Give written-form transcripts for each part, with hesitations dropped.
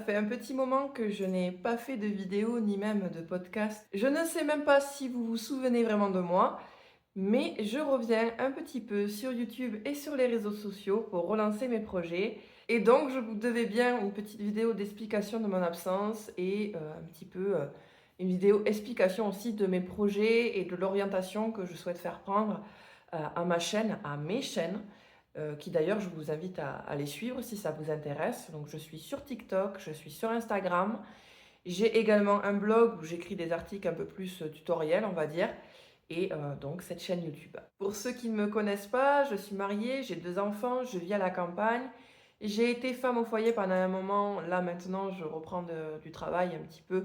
fait un petit moment que je n'ai pas fait de vidéo ni même de podcast. Je ne sais même pas si vous vous souvenez vraiment de moi, mais je reviens un petit peu sur YouTube et sur les réseaux sociaux pour relancer mes projets. Et donc, je vous devais bien une petite vidéo d'explication de mon absence et un petit peu une vidéo explication aussi de mes projets et de l'orientation que je souhaite faire prendre à ma chaîne, à mes chaînes, qui d'ailleurs je vous invite à les suivre si ça vous intéresse. Donc je suis sur TikTok, je suis sur Instagram. J'ai également un blog où j'écris des articles un peu plus tutoriels, on va dire, et donc cette chaîne YouTube. Pour ceux qui ne me connaissent pas, je suis mariée, j'ai 2 enfants, je vis à la campagne. J'ai été femme au foyer pendant un moment. Là maintenant, je reprends du travail un petit peu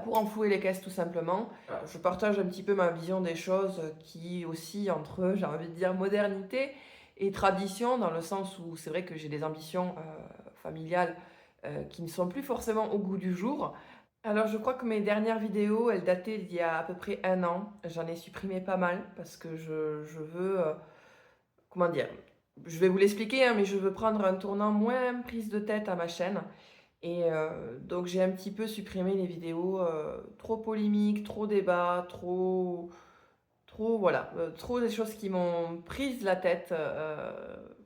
pour enflouer les caisses tout simplement. Je partage un petit peu ma vision des choses qui aussi entre, j'ai envie de dire, modernité et tradition, dans le sens où c'est vrai que j'ai des ambitions familiales qui ne sont plus forcément au goût du jour. Alors je crois que mes dernières vidéos, elles dataient d'il y a à peu près un an. J'en ai supprimé pas mal parce que je veux, comment dire? Je vais vous l'expliquer, hein, mais je veux prendre un tournant moins prise de tête à ma chaîne et donc j'ai un petit peu supprimé les vidéos, trop polémiques, trop débat, trop voilà, trop des choses qui m'ont prise la tête,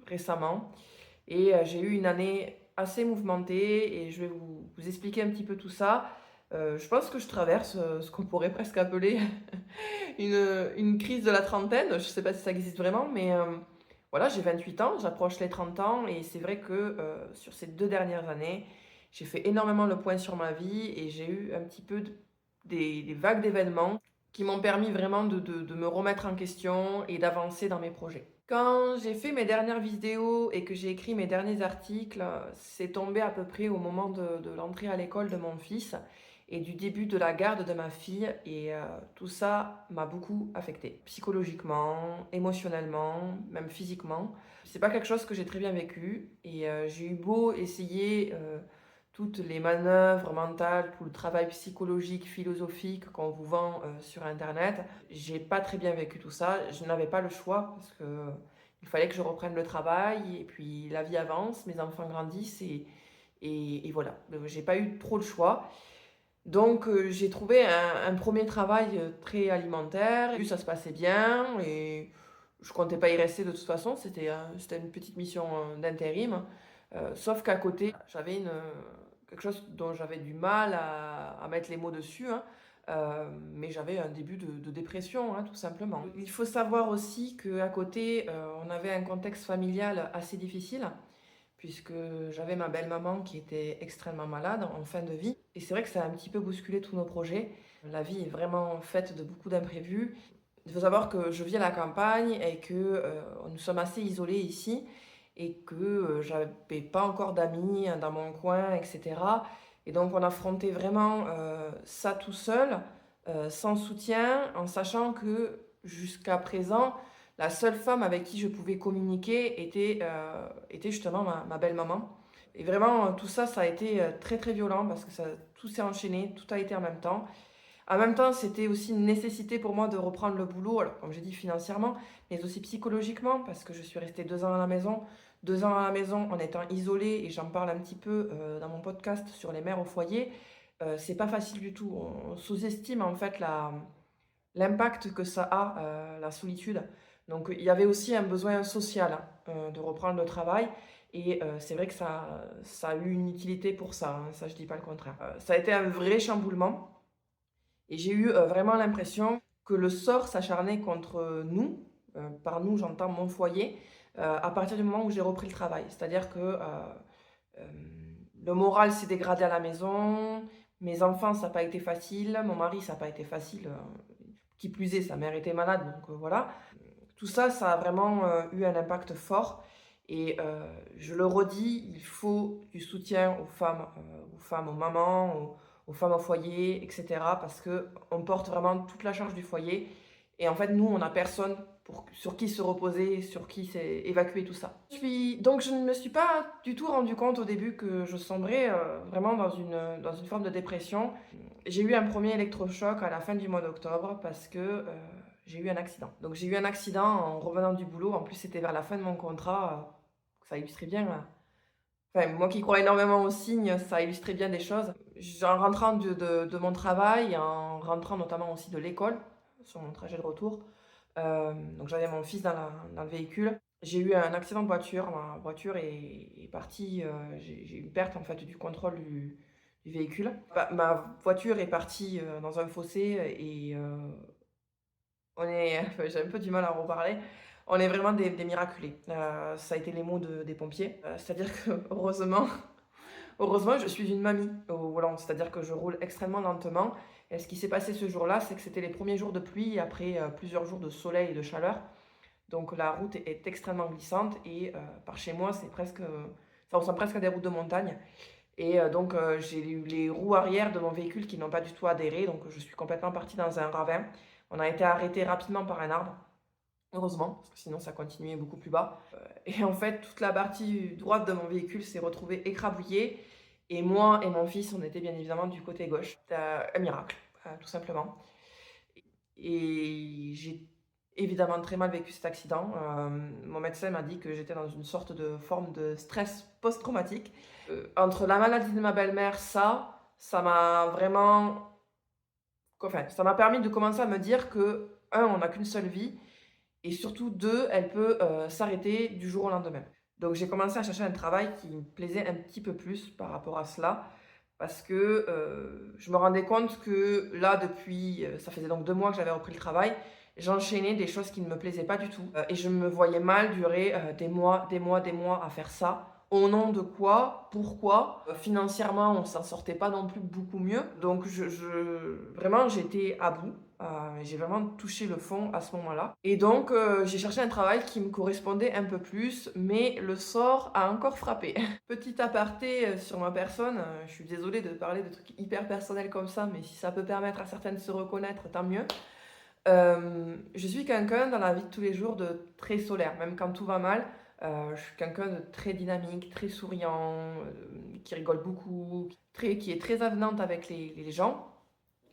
récemment et j'ai eu une année assez mouvementée et je vais vous expliquer un petit peu tout ça. Je pense que je traverse, ce qu'on pourrait presque appeler une crise de la trentaine. Je ne sais pas si ça existe vraiment, mais voilà, j'ai 28 ans, j'approche les 30 ans et c'est vrai que, sur ces 2 dernières années, j'ai fait énormément le point sur ma vie et j'ai eu un petit peu des vagues d'événements qui m'ont permis vraiment de me remettre en question et d'avancer dans mes projets. Quand j'ai fait mes dernières vidéos et que j'ai écrit mes derniers articles, c'est tombé à peu près au moment de l'entrée à l'école de mon fils et du début de la garde de ma fille et tout ça m'a beaucoup affectée. Psychologiquement, émotionnellement, même physiquement. C'est pas quelque chose que j'ai très bien vécu et j'ai eu beau essayer, toutes les manœuvres mentales, tout le travail psychologique, philosophique qu'on vous vend, sur internet. J'ai pas très bien vécu tout ça. Je n'avais pas le choix parce qu'il fallait que je reprenne le travail et puis la vie avance, mes enfants grandissent et voilà. J'ai pas eu trop le choix. Donc j'ai trouvé un 1er travail, très alimentaire. Au début ça se passait bien et je comptais pas y rester de toute façon. C'était une petite mission, d'intérim. Sauf qu'à côté, j'avais quelque chose dont j'avais du mal à mettre les mots dessus, hein, mais j'avais un début de dépression, hein, tout simplement. Il faut savoir aussi qu'à côté, on avait un contexte familial assez difficile puisque j'avais ma belle-maman qui était extrêmement malade en fin de vie et c'est vrai que ça a un petit peu bousculé tous nos projets. La vie est vraiment faite de beaucoup d'imprévus. Il faut savoir que je vis à la campagne et que, nous sommes assez isolés ici et que, j'avais pas encore d'amis, hein, dans mon coin et cetera et donc on affrontait vraiment, ça tout seul, sans soutien, en sachant que jusqu'à présent, la seule femme avec qui je pouvais communiquer était justement ma belle-maman et vraiment, tout ça, ça a été, très, très violent parce que tout s'est enchaîné, tout a été en même temps. En même temps, c'était aussi une nécessité pour moi de reprendre le boulot, alors comme j'ai dit financièrement, mais aussi psychologiquement parce que je suis restée 2 ans à la maison. 2 ans à la maison en étant isolée et j'en parle un petit peu, dans mon podcast sur les mères au foyer. C'est pas facile du tout. On sous-estime en fait l'impact que ça a, la solitude. Donc il y avait aussi un besoin social, hein, de reprendre le travail et c'est vrai que ça a eu une utilité pour ça, hein, ça je dis pas le contraire. Ça a été un vrai chamboulement et j'ai eu, vraiment l'impression que le sort s'acharnait contre nous, par nous j'entends mon foyer, à partir du moment où j'ai repris le travail. C'est-à-dire que, le moral s'est dégradé à la maison, mes enfants ça n'a pas été facile, mon mari ça n'a pas été facile, qui plus est sa mère était malade donc voilà. Tout ça, ça a vraiment, eu un impact fort et je le redis, il faut du soutien aux mamans, aux femmes au foyer et cetera parce qu'on porte vraiment toute la charge du foyer et en fait, nous, on n'a personne sur qui se reposer, sur qui évacuer tout ça. Donc je ne me suis pas du tout rendu compte au début que je sombrais, vraiment dans une forme de dépression. J'ai eu un premier électrochoc à la fin du mois d'octobre parce que, j'ai eu un accident. Donc j'ai eu un accident en revenant du boulot, en plus c'était vers la fin de mon contrat, ça illustrait bien Enfin, moi qui crois énormément aux signes, ça illustrait bien des choses. En rentrant de mon travail, en rentrant notamment aussi de l'école, sur mon trajet de retour, donc j'avais mon fils dans le véhicule. J'ai eu un accident de voiture, ma voiture est partie, j'ai eu une perte en fait du contrôle du véhicule. Ma voiture est partie, dans un fossé et on est enfin, j'ai un peu du mal à en reparler. On est vraiment des miraculés. Ça a été les mots des pompiers. C'est-à-dire que heureusement, je suis une mamie au volant, c'est-à-dire que je roule extrêmement lentement et ce qui s'est passé ce jour-là, c'est que c'était les premiers jours de pluie après, plusieurs jours de soleil et de chaleur. Donc la route est extrêmement glissante et par chez moi, c'est presque, ça ressemble presque à des routes de montagne et donc j'ai eu les roues arrière de mon véhicule qui n'ont pas du tout adhéré, donc je suis complètement partie dans un ravin. On a été arrêté rapidement par un arbre, heureusement, parce que sinon ça continuait beaucoup plus bas. Et en fait, toute la partie droite de mon véhicule s'est retrouvée écrabouillée et moi et mon fils, on était bien évidemment du côté gauche. C'était un miracle, tout simplement. Et j'ai évidemment très mal vécu cet accident. Mon médecin m'a dit que j'étais dans une sorte de forme de stress post-traumatique. Entre la maladie de ma belle-mère, ça m'a vraiment enfin, ça m'a permis de commencer à me dire que, un, on n'a qu'une seule vie et surtout 2, elle peut, s'arrêter du jour au lendemain. Donc j'ai commencé à chercher un travail qui me plaisait un petit peu plus par rapport à cela parce que, je me rendais compte que là depuis, ça faisait donc 2 mois que j'avais repris le travail, j'enchaînais des choses qui ne me plaisaient pas du tout, et je me voyais mal durer, des mois, des mois, des mois à faire ça. Au nom de quoi? Pourquoi? Financièrement, on s'en sortait pas non plus beaucoup mieux. Donc vraiment j'étais à bout. J'ai vraiment touché le fond à ce moment-là et donc j'ai cherché un travail qui me correspondait un peu plus, mais le sort a encore frappé. Petit aparté, sur ma personne, je suis désolée de parler de trucs hyper personnels comme ça, mais si ça peut permettre à certaines de se reconnaître, tant mieux. Je suis quelqu'un dans la vie de tous les jours de très solaire, même quand tout va mal. Je suis quelqu'un de très dynamique, très souriant, qui rigole beaucoup, qui est très avenante avec les gens.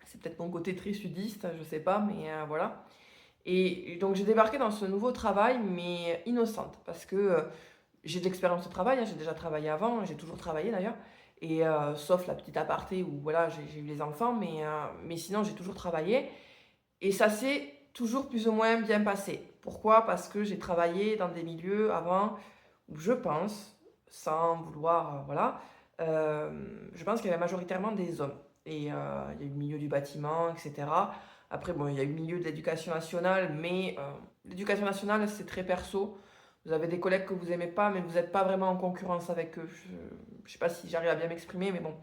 C'est peut-être mon côté très sudiste, je sais pas, mais voilà. Et donc j'ai débarqué dans ce nouveau travail, mais innocente, parce que j'ai de l'expérience de travail, hein, j'ai déjà travaillé avant, j'ai toujours travaillé d'ailleurs, et sauf la petite aparté où voilà, j'ai eu les enfants, mais sinon j'ai toujours travaillé. Et ça s'est toujours plus ou moins bien passé. Pourquoi? Parce que j'ai travaillé dans des milieux avant où je pense, sans vouloir, voilà, je pense qu'il y avait majoritairement des hommes. Et il y a eu le milieu du bâtiment, etc. Après, bon, il y a eu le milieu de l'éducation nationale, mais l'éducation nationale, c'est très perso. Vous avez des collègues que vous aimez pas, mais vous n'êtes pas vraiment en concurrence avec eux. Je ne sais pas si j'arrive à bien m'exprimer, mais bon,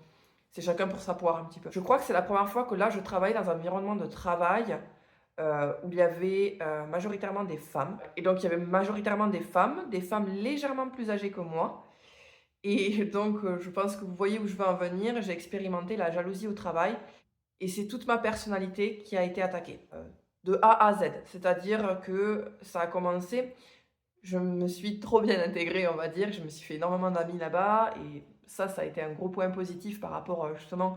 c'est chacun pour sa poire un petit peu. Je crois que c'est la première fois que là, je travaille dans un environnement de travail où il y avait majoritairement des femmes. Et donc, il y avait majoritairement des femmes légèrement plus âgées que moi. Et donc, je pense que vous voyez où je veux en venir. J'ai expérimenté la jalousie au travail et c'est toute ma personnalité qui a été attaquée, de A à Z. C'est-à-dire que ça a commencé, je me suis trop bien intégrée, on va dire. Je me suis fait énormément d'amis là-bas et ça a été un gros point positif par rapport justement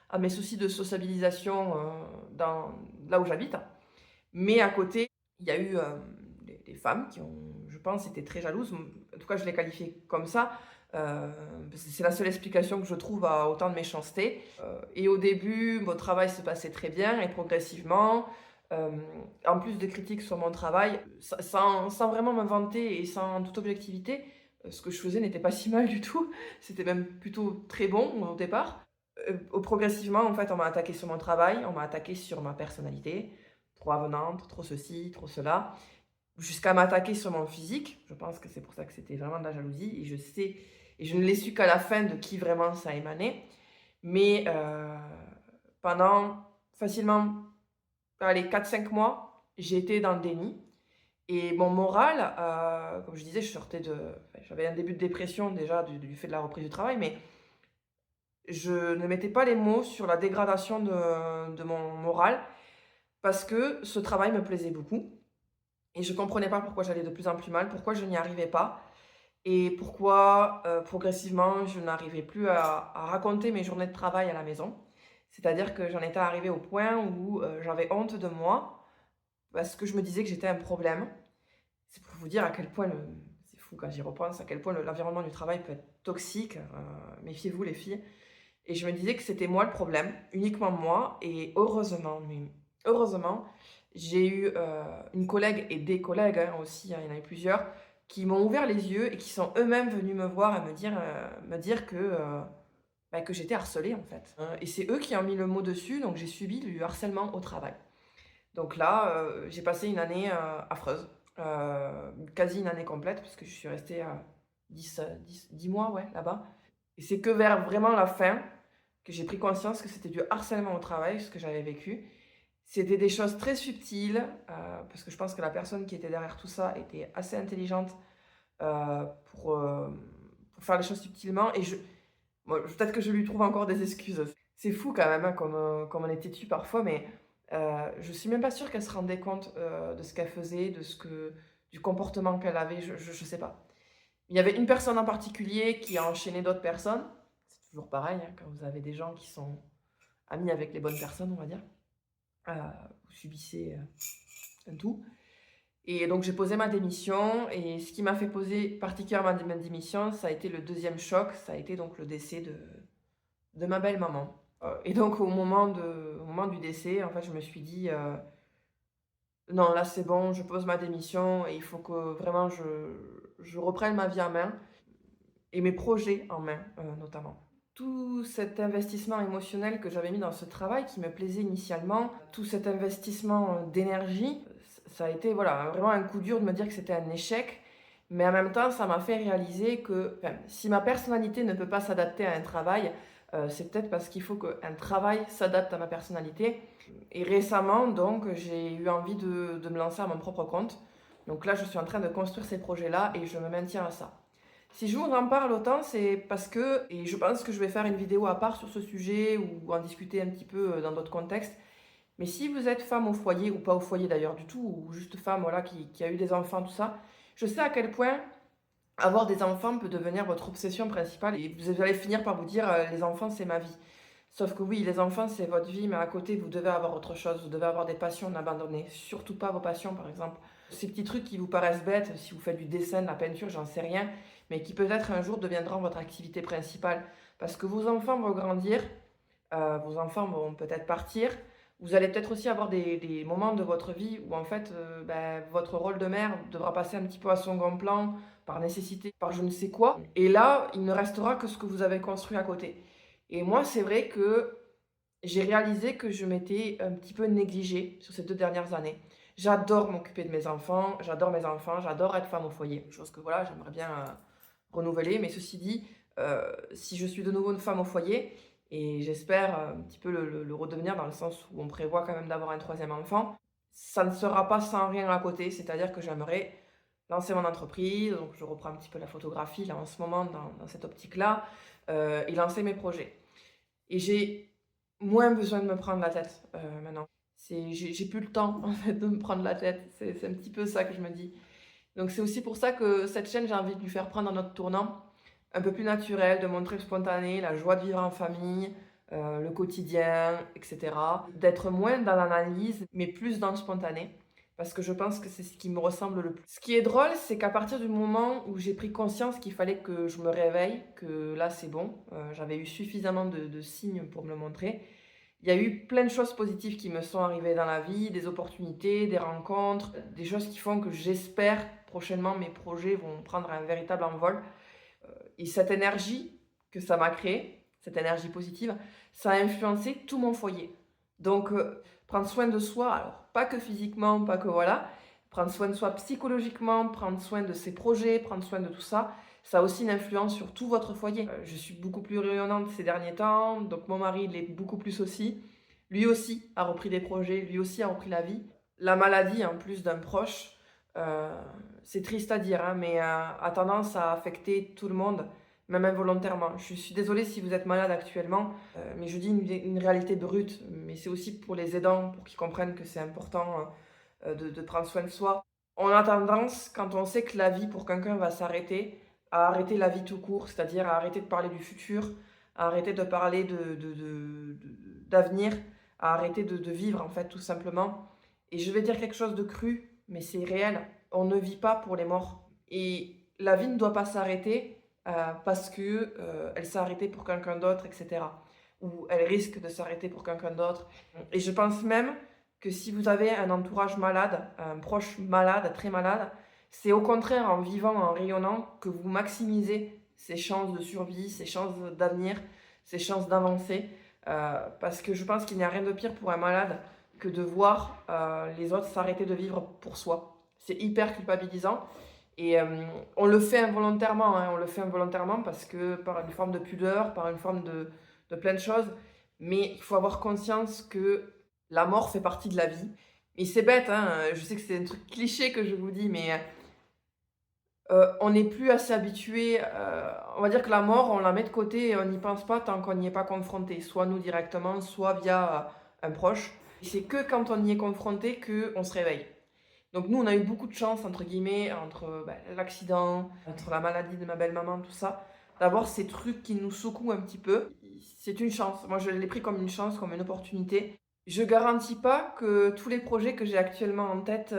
à mes soucis de sociabilisation là où j'habite. Mais à côté, il y a eu des femmes qui ont, je pense, été très jalouses. En tout cas, je les qualifiais comme ça. C'est la seule explication que je trouve à autant de méchanceté. Et au début, mon travail se passait très bien et progressivement, euh, en plus des critiques sur mon travail, sans vraiment me vanter et sans toute objectivité, ce que je faisais n'était pas si mal du tout. C'était même plutôt très bon au départ. Progressivement, en fait, on m'a attaqué sur mon travail, on m'a attaqué sur ma personnalité, trop avenante, trop ceci, trop cela, jusqu'à m'attaquer sur mon physique. Je pense que c'est pour ça que c'était vraiment de la jalousie et je sais, et je ne l'ai su qu'à la fin de qui vraiment ça émanait. Mais pendant facilement, allez, 4 5 mois, j'ai été dans le déni. Et mon moral, comme je disais, enfin, j'avais un début de dépression déjà du fait de la reprise du travail, mais je ne mettais pas les mots sur la dégradation de mon moral parce que ce travail me plaisait beaucoup et je comprenais pas pourquoi j'allais de plus en plus mal, pourquoi je n'y arrivais pas et pourquoi, progressivement, je n'arrivais plus à raconter mes journées de travail à la maison. C'est-à-dire que j'en étais arrivée au point où, j'avais honte de moi parce que je me disais que j'étais un problème. C'est pour vous dire à quel point c'est fou quand j'y repense, à quel point l'environnement du travail peut être toxique, méfiez-vous les filles. Et je me disais que c'était moi le problème, uniquement moi. Et heureusement, mais heureusement, j'ai eu une collègue et des collègues hein, aussi, hein, il y en a eu plusieurs, qui m'ont ouvert les yeux et qui sont eux-mêmes venus me voir et me dire que j'étais harcelée en fait. Et c'est eux qui ont mis le mot dessus, donc j'ai subi du harcèlement au travail. Donc là, j'ai passé une année affreuse, quasi une année complète, parce que je suis restée 10 mois ouais, là-bas. Et c'est que vers vraiment la fin que j'ai pris conscience que c'était du harcèlement au travail, ce que j'avais vécu. C'était des choses très subtiles, parce que je pense que la personne qui était derrière tout ça était assez intelligente pour faire les choses subtilement. Et peut-être que je lui trouve encore des excuses. C'est fou quand même, hein, comme on est têtu parfois, mais je suis même pas sûre qu'elle se rendait compte de ce qu'elle faisait, du comportement qu'elle avait, je sais pas. Il y avait une personne en particulier qui a enchaîné d'autres personnes. C'est toujours pareil, hein, quand vous avez des gens qui sont amis avec les bonnes personnes, on va dire. Vous subissez un tout. Et donc j'ai posé ma démission. Et ce qui m'a fait poser particulièrement ma démission, ça a été le deuxième choc. Ça a été donc le décès de ma belle-maman. Et donc au moment du décès, en fait, je me suis dit... non, là c'est bon, je pose ma démission et il faut que vraiment je reprenne ma vie en main et mes projets en main notamment. Tout cet investissement émotionnel que j'avais mis dans ce travail qui me plaisait initialement, tout cet investissement d'énergie, ça a été voilà, vraiment un coup dur de me dire que c'était un échec, mais en même temps ça m'a fait réaliser que si ma personnalité ne peut pas s'adapter à un travail, c'est peut-être parce qu'il faut qu'un travail s'adapte à ma personnalité. Et récemment, donc, j'ai eu envie de me lancer à mon propre compte. Donc là, je suis en train de construire ces projets-là et je me maintiens à ça. Si je vous en parle autant, c'est parce que, et je pense que je vais faire une vidéo à part sur ce sujet ou en discuter un petit peu dans d'autres contextes, mais si vous êtes femme au foyer, ou pas au foyer d'ailleurs du tout, ou juste femme voilà, qui a eu des enfants, tout ça, je sais à quel point avoir des enfants peut devenir votre obsession principale et vous allez finir par vous dire les enfants c'est ma vie. Sauf que oui, les enfants c'est votre vie, mais à côté vous devez avoir autre chose, vous devez avoir des passions, n'abandonnez surtout pas vos passions par exemple. Ces petits trucs qui vous paraissent bêtes, si vous faites du dessin, de la peinture, j'en sais rien, mais qui peut-être un jour deviendront votre activité principale. Parce que vos enfants vont grandir, vos enfants vont peut-être partir, vous allez peut-être aussi avoir des moments de votre vie où en fait votre rôle de mère devra passer un petit peu à second plan, par nécessité, par je ne sais quoi. Et là, il ne restera que ce que vous avez construit à côté. Et moi, c'est vrai que j'ai réalisé que je m'étais un petit peu négligée sur ces 2 dernières années. J'adore m'occuper de mes enfants, j'adore être femme au foyer, chose que voilà, j'aimerais bien renouveler. Mais ceci dit, si je suis de nouveau une femme au foyer, et j'espère un petit peu le redevenir dans le sens où on prévoit quand même d'avoir un troisième enfant, ça ne sera pas sans rien à côté, c'est-à-dire que j'aimerais lancer mon entreprise, donc je reprends un petit peu la photographie là en ce moment dans cette optique-là, et lancer mes projets. Et j'ai moins besoin de me prendre la tête maintenant. J'ai plus le temps en fait de me prendre la tête. C'est un petit peu ça que je me dis. Donc c'est aussi pour ça que cette chaîne, j'ai envie de lui faire prendre un autre tournant, un peu plus naturel, de montrer le spontané, la joie de vivre en famille, le quotidien, etc. D'être moins dans l'analyse, mais plus dans le spontané. Parce que je pense que c'est ce qui me ressemble le plus. Ce qui est drôle, c'est qu'à partir du moment où j'ai pris conscience qu'il fallait que je me réveille, que là c'est bon, j'avais eu suffisamment de signes pour me le montrer, il y a eu plein de choses positives qui me sont arrivées dans la vie, des opportunités, des rencontres, des choses qui font que j'espère prochainement mes projets vont prendre un véritable envol. Et cette énergie que ça m'a créée, cette énergie positive, ça a influencé tout mon foyer. Donc, prendre soin de soi, alors pas que physiquement, pas que voilà, prendre soin de soi psychologiquement, prendre soin de ses projets, prendre soin de tout ça, ça a aussi une influence sur tout votre foyer. Je suis beaucoup plus rayonnante ces derniers temps, donc mon mari l'est beaucoup plus aussi. Lui aussi a repris des projets, lui aussi a repris la vie. La maladie, en plus d'un proche, euh, c'est triste à dire, hein, mais a tendance à affecter tout le monde, même involontairement. Je suis désolée si vous êtes malade actuellement, mais je dis une réalité brute, mais c'est aussi pour les aidants, pour qu'ils comprennent que c'est important de prendre soin de soi. On a tendance, quand on sait que la vie pour quelqu'un va s'arrêter, à arrêter la vie tout court, c'est-à-dire à arrêter de parler du futur, à arrêter de parler d'avenir, à arrêter de vivre en fait tout simplement. Et je vais dire quelque chose de cru, mais c'est réel. On ne vit pas pour les morts. Et la vie ne doit pas s'arrêter parce que elle s'est arrêtée pour quelqu'un d'autre, etc. Ou elle risque de s'arrêter pour quelqu'un d'autre. Et je pense même que si vous avez un entourage malade, un proche malade, très malade, c'est au contraire en vivant, en rayonnant, que vous maximisez ses chances de survie, ses chances d'avenir, ses chances d'avancer. Parce que je pense qu'il n'y a rien de pire pour un malade que de voir les autres s'arrêter de vivre pour soi. C'est hyper culpabilisant. Et on le fait involontairement, hein, on le fait involontairement parce que par une forme de pudeur, par une forme de plein de choses. Mais il faut avoir conscience que la mort fait partie de la vie. Et c'est bête, hein, je sais que c'est un truc cliché que je vous dis, mais on n'est plus assez habitué. On va dire que la mort, on la met de côté et on n'y pense pas tant qu'on n'y est pas confronté, soit nous directement, soit via un proche. Et c'est que quand on y est confronté qu'on se réveille. Donc nous, on a eu beaucoup de chance, entre guillemets, entre l'accident, entre la maladie de ma belle-maman, tout ça, d'avoir ces trucs qui nous secouent un petit peu. C'est une chance. Moi, je l'ai pris comme une chance, comme une opportunité. Je garantis pas que tous les projets que j'ai actuellement en tête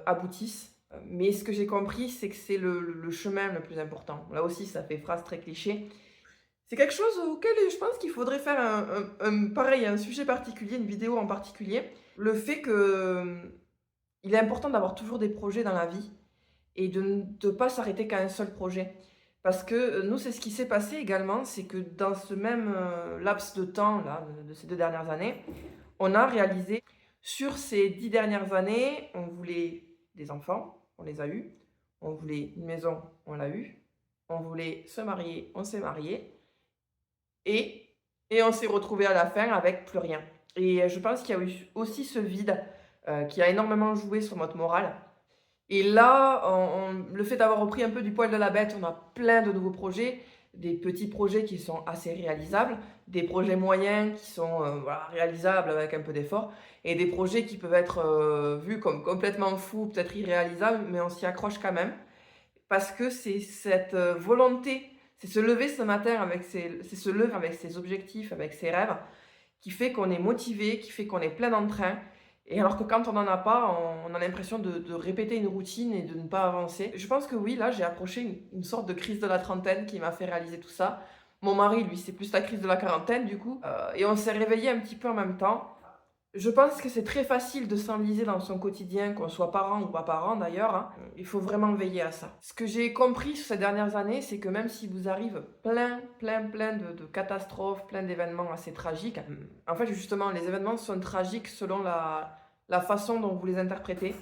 aboutissent. Mais ce que j'ai compris, c'est que c'est le chemin le plus important. Là aussi, ça fait phrase très cliché. C'est quelque chose auquel je pense qu'il faudrait faire pareil, un sujet particulier, une vidéo en particulier. Le fait que il est important d'avoir toujours des projets dans la vie et de ne pas s'arrêter qu'à un seul projet. Parce que nous, c'est ce qui s'est passé également, c'est que dans ce même laps de temps là, de ces 2 dernières années, on a réalisé sur ces 10 dernières années, on voulait des enfants, on les a eus. On voulait une maison, on l'a eue. On voulait se marier, on s'est marié. Et, et on s'est retrouvé à la fin avec plus rien. Et je pense qu'il y a eu aussi ce vide qui a énormément joué sur notre morale. Et là, le fait d'avoir repris un peu du poil de la bête, on a plein de nouveaux projets, des petits projets qui sont assez réalisables, des projets moyens qui sont voilà, réalisables avec un peu d'effort, et des projets qui peuvent être vus comme complètement fous, peut-être irréalisables, mais on s'y accroche quand même, parce que c'est cette volonté, c'est se lever ce matin c'est se lever avec ses objectifs, avec ses rêves, qui fait qu'on est motivé, qui fait qu'on est plein d'entrain. Et alors que quand on n'en a pas, on a l'impression de répéter une routine et de ne pas avancer. Je pense que oui, là, j'ai approché une sorte de crise de la trentaine qui m'a fait réaliser tout ça. Mon mari, lui, c'est plus la crise de la quarantaine, du coup. Et on s'est réveillés un petit peu en même temps. Je pense que c'est très facile de s'enliser dans son quotidien, qu'on soit parent ou pas parent d'ailleurs, hein. Il faut vraiment veiller à ça. Ce que j'ai compris sur ces dernières années, c'est que même si vous arrive plein de catastrophes, plein d'événements assez tragiques, en fait justement les événements sont tragiques selon la façon dont vous les interprétez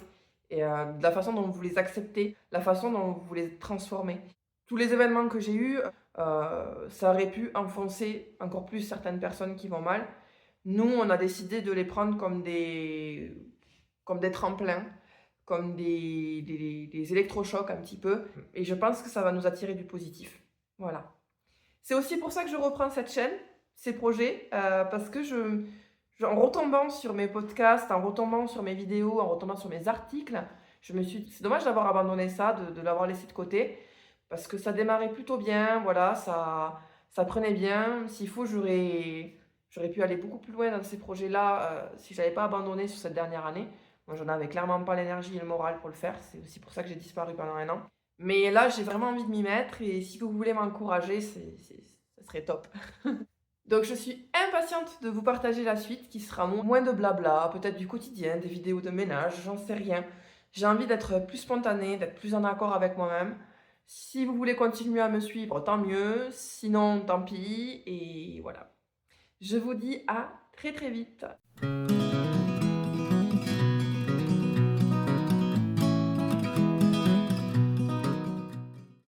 et la façon dont vous les acceptez, la façon dont vous les transformez. Tous les événements que j'ai eus, ça aurait pu enfoncer encore plus certaines personnes qui vont mal. Nous, on a décidé de les prendre comme des tremplins, comme des électrochocs un petit peu. Et je pense que ça va nous attirer du positif. Voilà. C'est aussi pour ça que je reprends cette chaîne, ces projets, parce que en retombant sur mes podcasts, en retombant sur mes vidéos, en retombant sur mes articles, je me suis dit, c'est dommage d'avoir abandonné ça, de l'avoir laissé de côté, parce que ça démarrait plutôt bien, voilà, ça prenait bien. S'il faut, j'aurais pu aller beaucoup plus loin dans ces projets-là si je n'avais pas abandonné sur cette dernière année. Moi, j'en avais clairement pas l'énergie et le moral pour le faire. C'est aussi pour ça que j'ai disparu pendant 1 an. Mais là, j'ai vraiment envie de m'y mettre et si vous voulez m'encourager, ça serait top. Donc, je suis impatiente de vous partager la suite qui sera moins de blabla, peut-être du quotidien, des vidéos de ménage, j'en sais rien. J'ai envie d'être plus spontanée, d'être plus en accord avec moi-même. Si vous voulez continuer à me suivre, tant mieux. Sinon, tant pis. Et voilà. Je vous dis à très très vite.